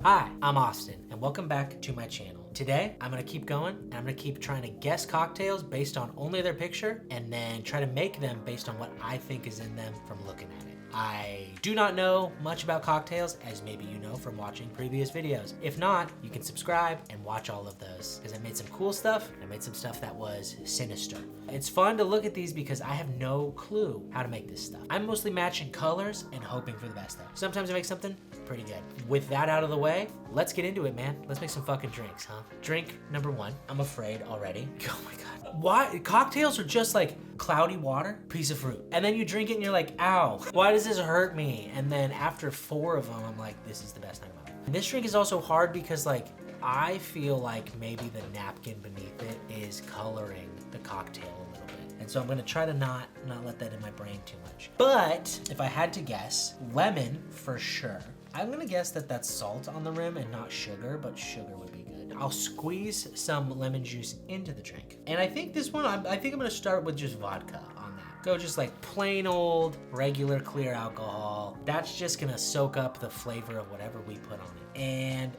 Hi, I'm Austin, and welcome back to my channel. Today, I'm gonna keep going, and I'm gonna keep trying to guess cocktails based on only their picture, and then try to make them based on what I think is in them from looking at it. I do not know much about cocktails, as maybe you know from watching previous videos. If not, you can subscribe and watch all of those, because I made some cool stuff, and I made some stuff that was sinister. It's fun to look at these because I have no clue how to make this stuff. I'm mostly matching colors and hoping for the best though. Sometimes I make something pretty good. With that out of the way, let's get into it, man. Let's make some fucking drinks, huh? Drink number one. I'm afraid already. Oh my God. Why? Cocktails are just like cloudy water, piece of fruit. And then you drink it and you're like, ow, why does this hurt me? And then after 4 of them, I'm like, this is the best night of my life. And this drink is also hard because like, I feel like maybe the napkin beneath it is coloring the cocktail a little bit. And so I'm gonna try to not let that in my brain too much. But if I had to guess, lemon for sure. I'm gonna guess that that's salt on the rim and not sugar, but sugar would be good. I'll squeeze some lemon juice into the drink. And I think this one, I think I'm gonna start with just vodka on that. Go just like plain old, regular clear alcohol. That's just gonna soak up the flavor of whatever we put on it. And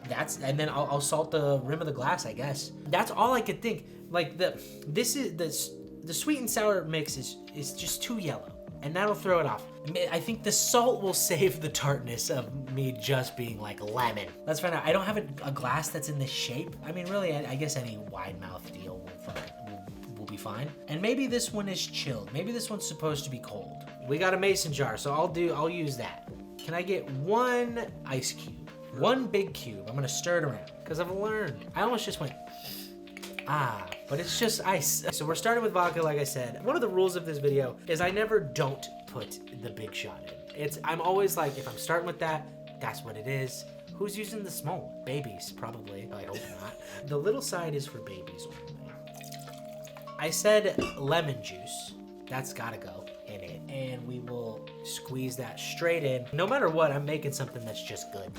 then I'll salt the rim of the glass, I guess. That's all I could think. Like the sweet and sour mix is just too yellow. And that'll throw it off. I think the salt will save the tartness of me just being like lemon. Let's find out. I don't have a glass that's in this shape. I mean, really, I guess any wide mouth deal will be fine. And maybe this one is chilled. Maybe this one's supposed to be cold. We got a mason jar, so I'll use that. Can I get 1 ice cube? 1 big cube. I'm gonna stir it around, because I've learned. I almost just went, but it's just ice. So we're starting with vodka, like I said. One of the rules of this video is I never don't put the big shot in. I'm always like, if I'm starting with that, that's what it is. Who's using the small one? Babies, probably. I hope not. The little side is for babies only. I said lemon juice. That's gotta go in it. And we will squeeze that straight in. No matter what, I'm making something that's just good.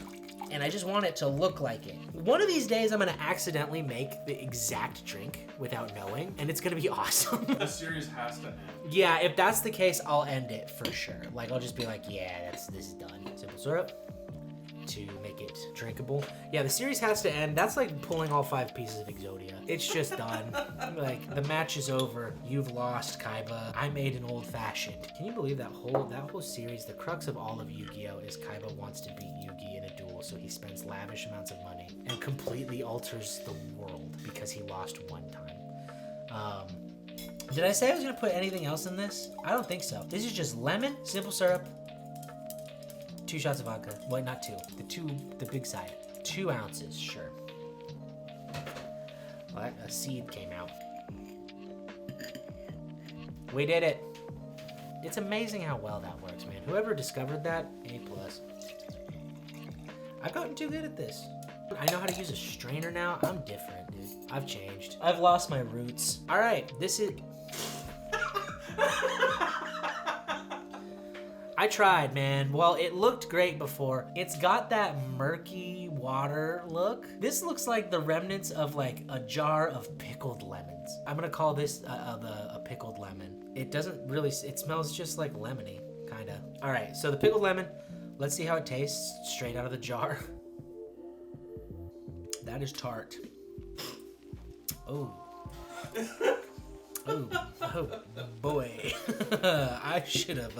And I just want it to look like it. One of these days, I'm gonna accidentally make the exact drink without knowing, and it's gonna be awesome. The series has to end. Yeah, if that's the case, I'll end it for sure. Like, I'll just be like, yeah, this is done. Simple syrup to make it drinkable. Yeah, the series has to end. That's like pulling all 5 pieces of Exodia. It's just done. Like, the match is over. You've lost, Kaiba. I made an old fashioned. Can you believe that whole series? The crux of all of Yu-Gi-Oh! Is Kaiba wants to beat Yugi in a duel, so he spends lavish amounts of money and completely alters the world because he lost one time. Did I say I was gonna put anything else in this? I don't think so. This is just lemon, simple syrup, 2 shots of vodka. Wait, not 2. The big side. 2 ounces, sure. Well, a seed came out. We did it. It's amazing how well that works, man. Whoever discovered that, A+. I've gotten too good at this. I know how to use a strainer now. I'm different, dude. I've changed. I've lost my roots. All right, this is... I tried, man. Well, it looked great before. It's got that murky water look. This looks like the remnants of like a jar of pickled lemons. I'm gonna call this a pickled lemon. It doesn't really, it smells just like lemony, kinda. All right, so the pickled lemon, let's see how it tastes straight out of the jar. That is tart. Oh. Oh boy. I should have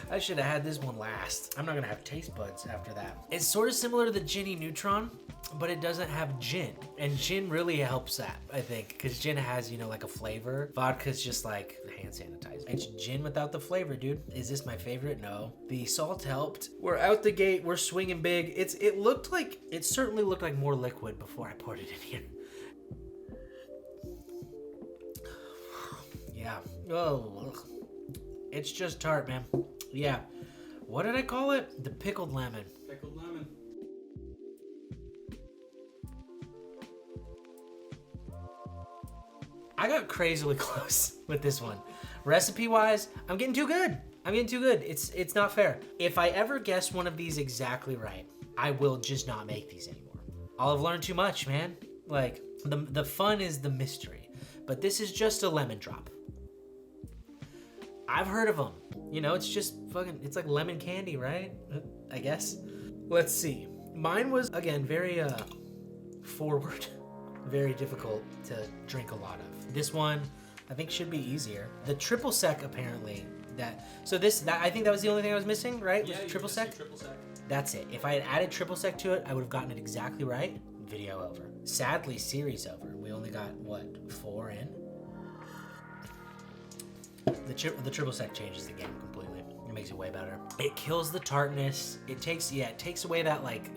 had this one last. I'm not gonna have taste buds after that. It's sort of similar to the Ginny Neutron, but it doesn't have gin. And gin really helps that, I think, because gin has, you know, like a flavor. Vodka's just like hand sanitizer. It's gin without the flavor, dude. Is this my favorite? No. The salt helped. We're out the gate. We're swinging big. It certainly looked like more liquid before I poured it in here. Yeah. Oh, it's just tart, man. Yeah. What did I call it? The pickled lemon. Pickled lemon. I got crazily close with this one. Recipe-wise, I'm getting too good. It's not fair. If I ever guess one of these exactly right, I will just not make these anymore. I'll have learned too much, man. Like, the fun is the mystery. But this is just a lemon drop. I've heard of them. You know, it's just fucking, it's like lemon candy, right? I guess. Let's see. Mine was, again, very forward, very difficult to drink a lot of. This one, I think, should be easier. The triple sec, apparently, I think that was the only thing I was missing, right? Yeah, was triple sec? Triple sec. That's it. If I had added triple sec to it, I would have gotten it exactly right. Video over. Sadly, series over. We only got, what, 4 in? The triple sec changes the game completely. It makes it way better. It kills the tartness. It takes away that like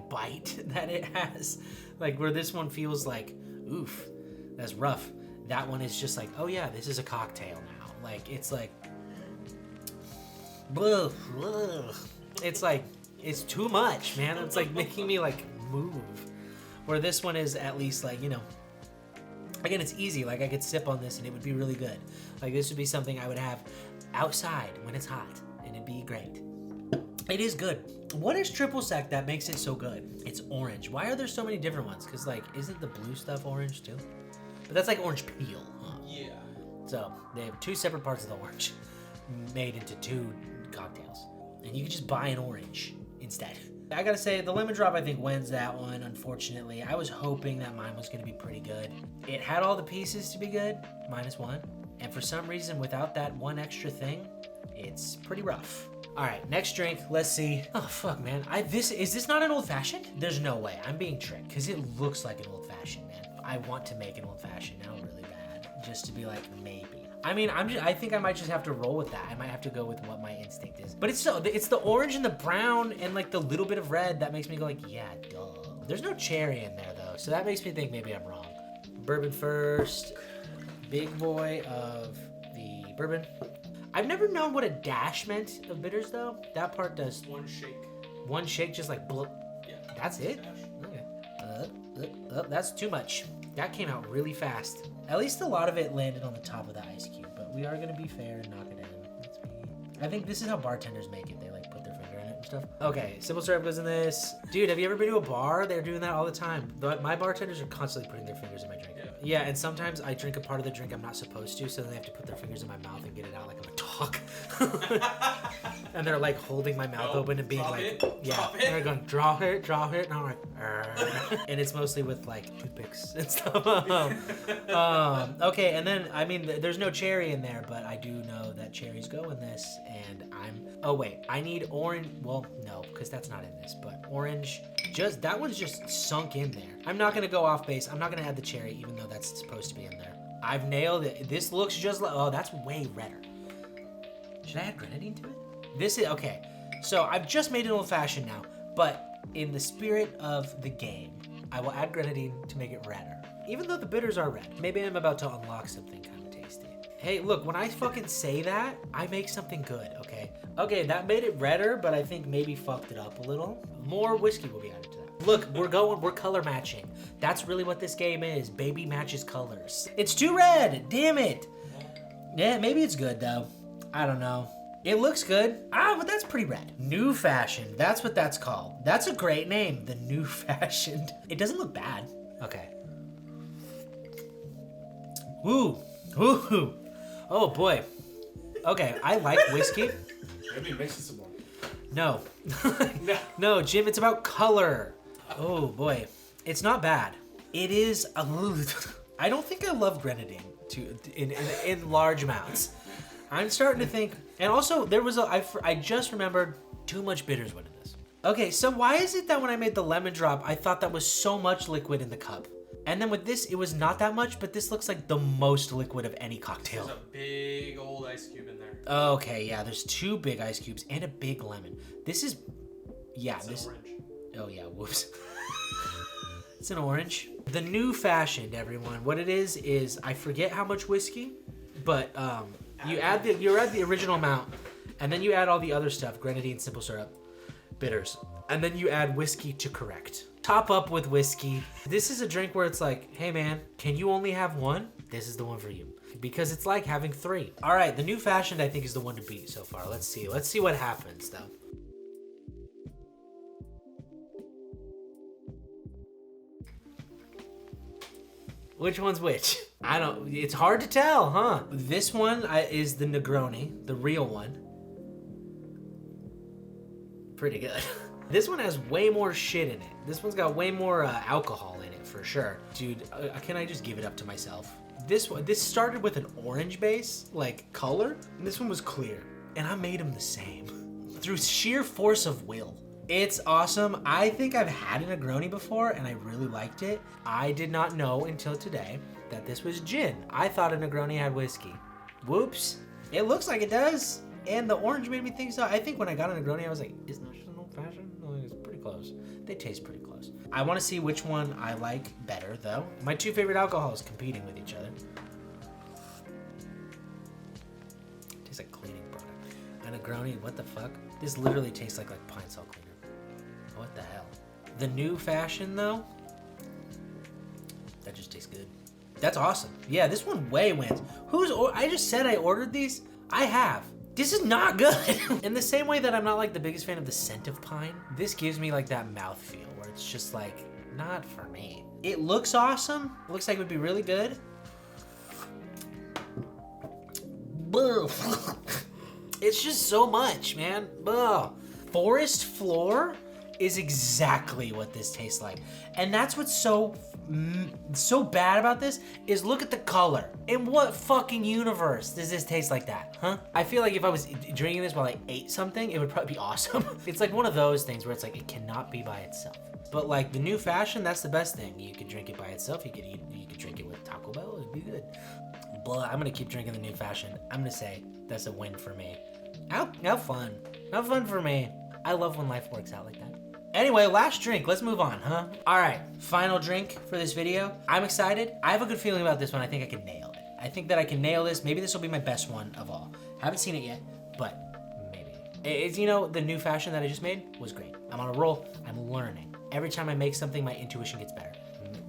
bite that it has. Like where this one feels like, oof, that's rough. That one is just like, oh yeah, this is a cocktail now. Like it's like, it's like, it's too much, man. It's like making me like move. Where this one is at least like, you know, again, it's easy. Like I could sip on this and it would be really good. Like this would be something I would have outside when it's hot and it'd be great. It is good. What is triple sec that makes it so good? It's orange. Why are there so many different ones? Cause like, isn't the blue stuff orange too? But that's like orange peel, huh? Yeah. So they have 2 separate parts of the orange made into 2 cocktails. And you can just buy an orange instead. I gotta say, the lemon drop I think wins that one, unfortunately. I was hoping that mine was gonna be pretty good. It had all the pieces to be good, -1. And for some reason, without that one extra thing, it's pretty rough. All right, next drink, let's see. Oh fuck, man, is this not an old fashioned? There's no way, I'm being tricked, because it looks like an old fashioned, man. I want to make an old fashioned now really bad, just to be like, maybe. I mean, I think I might just have to roll with that. I might have to go with what my instinct is. But it's the orange and the brown and like the little bit of red that makes me go like, yeah, duh. There's no cherry in there though, so that makes me think maybe I'm wrong. Bourbon first. Big boy of the bourbon. I've never known what a dash meant of bitters though. That part does. One shake. One shake, just like blip. Yeah. That's it? Okay. That's too much. That came out really fast. At least a lot of it landed on the top of the ice cube, but we are gonna be fair and knock it in. Let's be... I think this is how bartenders make it. They like put their finger in it and stuff. Okay, simple syrup goes in this. Dude, have you ever been to a bar? They're doing that all the time. My bartenders are constantly putting their fingers in my drink. Yeah, and sometimes I drink a part of the drink I'm not supposed to, so then they have to put their fingers in my mouth and get it out like I'm a dog. And they're like holding my mouth open and being like, yeah, and they're going, draw it, and I'm like, and it's mostly with like toothpicks and stuff. Okay, and then, I mean, there's no cherry in there, but I do know that cherries go in this, and oh wait, I need orange, well, no, because that's not in this, but orange, that one's just sunk in there. I'm not gonna go off base, I'm not gonna add the cherry, even though that's supposed to be in there. I've nailed it. This looks just like, oh, that's way redder. Should I add grenadine to it? This is, okay, so I've just made an old fashioned now, but in the spirit of the game, I will add grenadine to make it redder. Even though the bitters are red. Maybe I'm about to unlock something kind of tasty. Hey, look, when I fucking say that, I make something good, okay? Okay, that made it redder, but I think maybe fucked it up a little. More whiskey will be added to that. Look, we're color matching. That's really what this game is. Baby matches colors. It's too red, damn it. Yeah, maybe it's good though. I don't know. It looks good. But that's pretty red. New Fashioned, that's what that's called. That's a great name, the New Fashioned. It doesn't look bad. Okay. Woo, woo. Oh boy. Okay, I like whiskey. Maybe mix it some more. No. No, Jim, it's about color. Oh boy. It's not bad. It is I don't think I love grenadine in large amounts. I'm starting to think, and also there was I just remembered too much bitters went in this. Okay, so why is it that when I made the lemon drop, I thought that was so much liquid in the cup? And then with this, it was not that much, but this looks like the most liquid of any cocktail. There's a big old ice cube in there. Okay, yeah, there's 2 big ice cubes and a big lemon. This is, yeah, it's an orange. Oh yeah, whoops. It's an orange. The New Fashioned, everyone. What it is I forget how much whiskey, but you add the original amount, and then you add all the other stuff, grenadine, simple syrup, bitters, and then you add whiskey to correct. Top up with whiskey. This is a drink where it's like, hey man, can you only have one? This is the one for you. Because it's like having 3. All right, the New Fashioned I think is the one to beat so far. Let's see what happens though. Which one's which? It's hard to tell, huh? This one is the Negroni, the real one. Pretty good. This one has way more shit in it. This one's got way more alcohol in it for sure. Dude, can I just give it up to myself? This started with an orange base, like color, and this one was clear. And I made them the same through sheer force of will. It's awesome. I think I've had a Negroni before and I really liked it. I did not know until today that this was gin. I thought a Negroni had whiskey. Whoops. It looks like it does. And the orange made me think so. I think when I got a Negroni, I was like, isn't that just an old fashioned? No, it's pretty close. They taste pretty close. I want to see which one I like better though. My two favorite alcohols competing with each other. Tastes like cleaning product. A Negroni, what the fuck? This literally tastes like pine salt cleaner. What the hell? The new fashion though, that just tastes good. That's awesome. Yeah, this one way wins. I just said I ordered these. I have. This is not good. In the same way that I'm not like the biggest fan of the scent of pine, this gives me like that mouthfeel where it's just like, not for me. It looks awesome. It looks like it would be really good. It's just so much, man. Forest floor is exactly what this tastes like. And that's what's so bad about this is look at the color. In what fucking universe does this taste like that, huh? I feel like if I was drinking this while I ate something, it would probably be awesome. It's like one of those things where it's like, it cannot be by itself. But like the new fashion, that's the best thing. You could drink it by itself. You could drink it with Taco Bell, it'd be good. Blah, I'm gonna keep drinking the new fashion. I'm gonna say that's a win for me. How fun. How fun for me. I love when life works out like that. Anyway, last drink. Let's move on, huh? All right, final drink for this video. I'm excited. I have a good feeling about this one. I think I can nail it. I think that I can nail this. Maybe this will be my best one of all. Haven't seen it yet, but maybe. It's, you know, the new fashion that I just made was great. I'm on a roll. I'm learning. Every time I make something, my intuition gets better.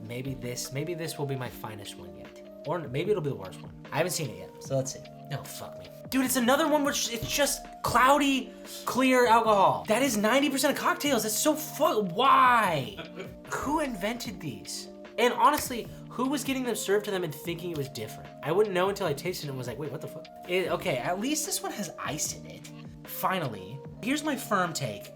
Maybe this will be my finest one yet. Or maybe it'll be the worst one. I haven't seen it yet, so let's see. No, fuck me. Dude, it's another one which it's just cloudy, clear alcohol. That is 90% of cocktails. That's so why? Who invented these? And honestly, who was getting them served to them and thinking it was different? I wouldn't know until I tasted it and was like, wait, what the fuck? Okay, at least this one has ice in it. Finally, here's my firm take,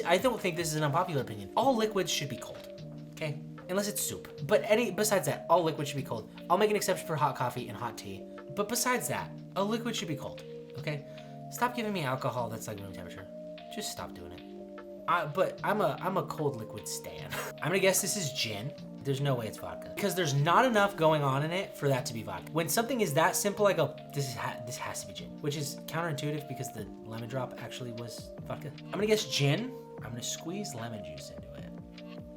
I don't think this is an unpopular opinion. All liquids should be cold, okay? Unless it's soup. But besides that, all liquids should be cold. I'll make an exception for hot coffee and hot tea. But besides that, a liquid should be cold, okay? Stop giving me alcohol that's like room temperature. Just stop doing it. But I'm a cold liquid stan. I'm gonna guess this is gin. There's no way it's vodka. Because there's not enough going on in it for that to be vodka. When something is that simple, I go, this has to be gin. Which is counterintuitive because the lemon drop actually was vodka. I'm gonna guess gin. I'm gonna squeeze lemon juice into it.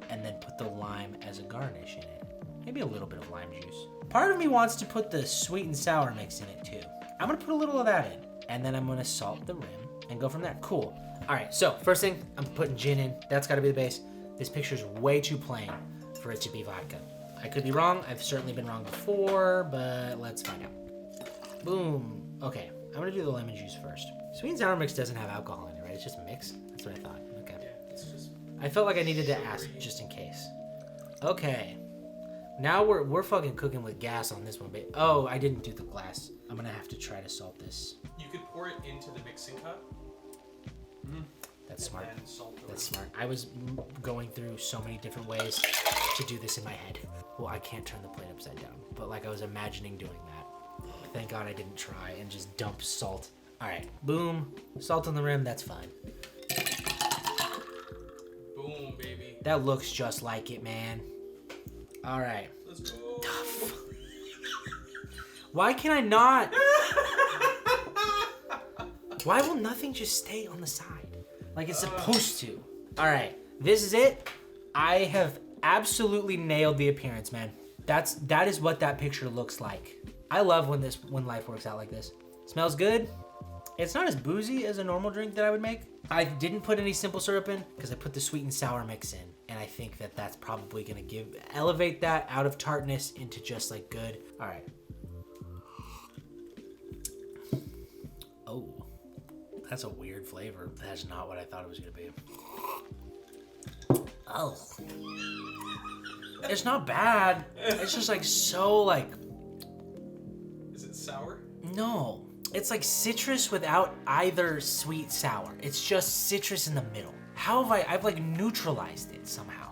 And then put the lime as a garnish in it. Maybe a little bit of lime juice. Part of me wants to put the sweet and sour mix in it too. I'm gonna put a little of that in. And then I'm gonna salt the rim and go from there. Cool. All right, so first thing, I'm putting gin in. That's gotta be the base. This picture's way too plain for it to be vodka. I could be wrong. I've certainly been wrong before, but let's find out. Boom. Okay, I'm gonna do the lemon juice first. Sweet and sour mix doesn't have alcohol in it, right? It's just a mix? That's what I thought. Okay. Yeah, it's just... I felt like I needed to ask just in case. Okay. Now we're fucking cooking with gas on this one, but oh, I didn't do the glass. I'm gonna have to try to salt this. You could pour it into the mixing cup. That's smart. And salt the That's smart. I was going through so many different ways to do this in my head. Well, I can't turn the plate upside down, but like I was imagining doing that. Thank God I didn't try and just dump salt. All right, boom, salt on the rim, that's fine. Boom, baby. That looks just like it, man. All right. Let's go. Why can I not? Why will nothing just stay on the side? Like it's supposed to. All right, this is it. I have absolutely nailed the appearance, man. That is what that picture looks like. I love when life works out like this. Smells good. It's not as boozy as a normal drink that I would make. I didn't put any simple syrup in because I put the sweet and sour mix in. And I think that that's probably gonna elevate that out of tartness into just like good. All right. Oh, that's a weird flavor. That's not what I thought it was gonna be. Oh. It's not bad. It's just like so like. Is it sour? No. It's like citrus without either sweet sour. It's just citrus in the middle. How have I've like neutralized it somehow.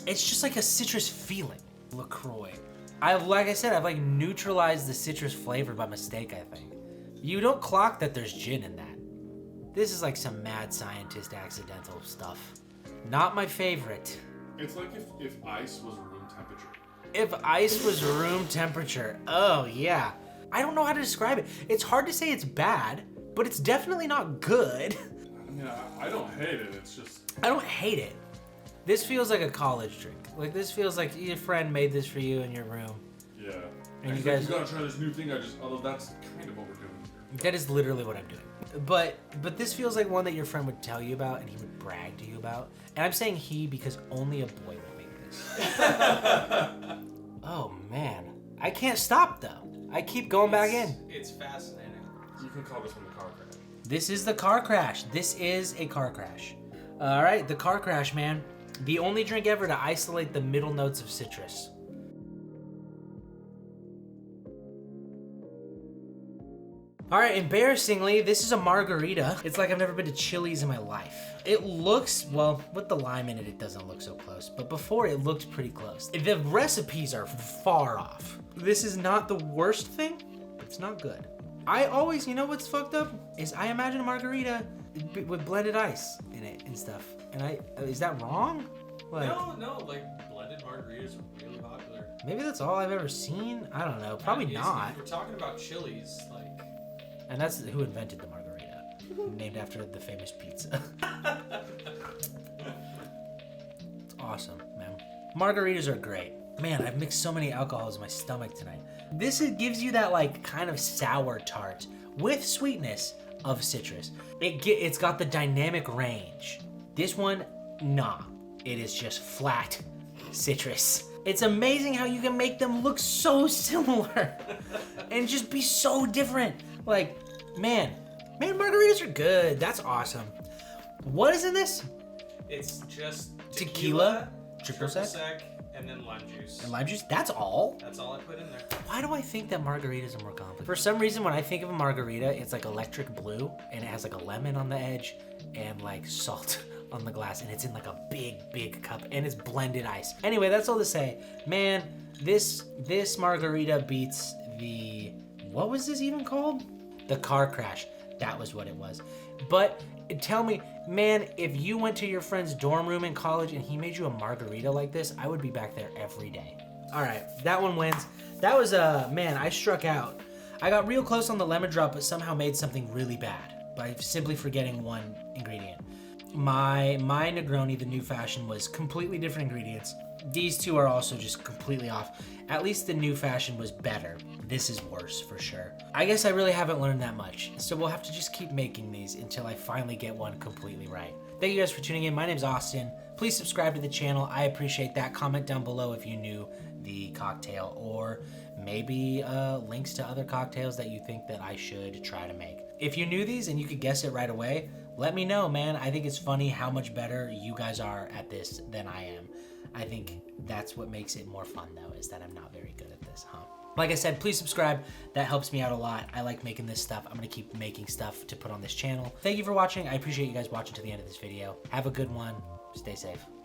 It's just like a citrus feeling. LaCroix. Like I said, I've like neutralized the citrus flavor by mistake, I think. You don't clock that there's gin in that. This is like some mad scientist accidental stuff. Not my favorite. It's like if ice was room temperature. If ice was room temperature. Oh, yeah. I don't know how to describe it. It's hard to say it's bad, but it's definitely not good. I mean, I don't hate it. It's just... I don't hate it. This feels like a college drink. Like, this feels like your friend made this for you in your room. Yeah. And you like, guys... You gotta try this new thing. Although that's kind of what we're doing here. That is literally what I'm doing. But this feels like one that your friend would tell you about and he would brag to you about. And I'm saying he because only a boy would make this. Oh, man. I can't stop, though. I keep going back in. It's fascinating. You can call this one the car crash. This is the car crash. This is a car crash. All right, the car crash, man. The only drink ever to isolate the middle notes of citrus. All right, embarrassingly, this is a margarita. It's like I've never been to Chili's in my life. It looks, well, with the lime in it, it doesn't look so close. But before, it looked pretty close. The recipes are far off. This is not the worst thing, but it's not good. I always, you know what's fucked up? Is I imagine a margarita with blended ice in it and stuff. And is that wrong? Like, No, like blended margaritas are really popular. Maybe that's all I've ever seen. I don't know. Probably not. If we're talking about Chili's, like. And that's who invented the margarita, named after the famous pizza. It's awesome, man. Margaritas are great. Man, I've mixed so many alcohols in my stomach tonight. This gives you that like kind of sour tart with sweetness of citrus. It's got the dynamic range. This one, nah. It is just flat citrus. It's amazing how you can make them look so similar and just be so different. Like, man, margaritas are good. That's awesome. What is in this? It's just Tequila, triple sec, and then lime juice. And lime juice? That's all? That's all I put in there. Why do I think that margaritas are more complicated? For some reason, when I think of a margarita, it's like electric blue, and it has like a lemon on the edge, and like salt on the glass, and it's in like a big cup, and it's blended ice. Anyway, that's all to say. Man, this margarita beats the... What was this even called? The car crash. That was what it was. But tell me, man, if you went to your friend's dorm room in college and he made you a margarita like this, I would be back there every day. All right, that one wins. That was, man, I struck out. I got real close on the lemon drop, but somehow made something really bad by simply forgetting one ingredient. My Negroni, the new fashion, was completely different ingredients. These two are also just completely off. At least the new fashion was better. This is worse for sure. I guess I really haven't learned that much, so we'll have to just keep making these until I finally get one completely right. Thank you guys for tuning in. My name's Austin. Please subscribe to the channel. I appreciate that. Comment down below if you knew the cocktail, or maybe links to other cocktails that you think that I should try to make. If you knew these and you could guess it right away, let me know, man. I think it's funny how much better you guys are at this than I am. I think that's what makes it more fun, though, is that I'm not very good at this, huh? Like I said, please subscribe. That helps me out a lot. I like making this stuff. I'm gonna keep making stuff to put on this channel. Thank you for watching. I appreciate you guys watching to the end of this video. Have a good one. Stay safe.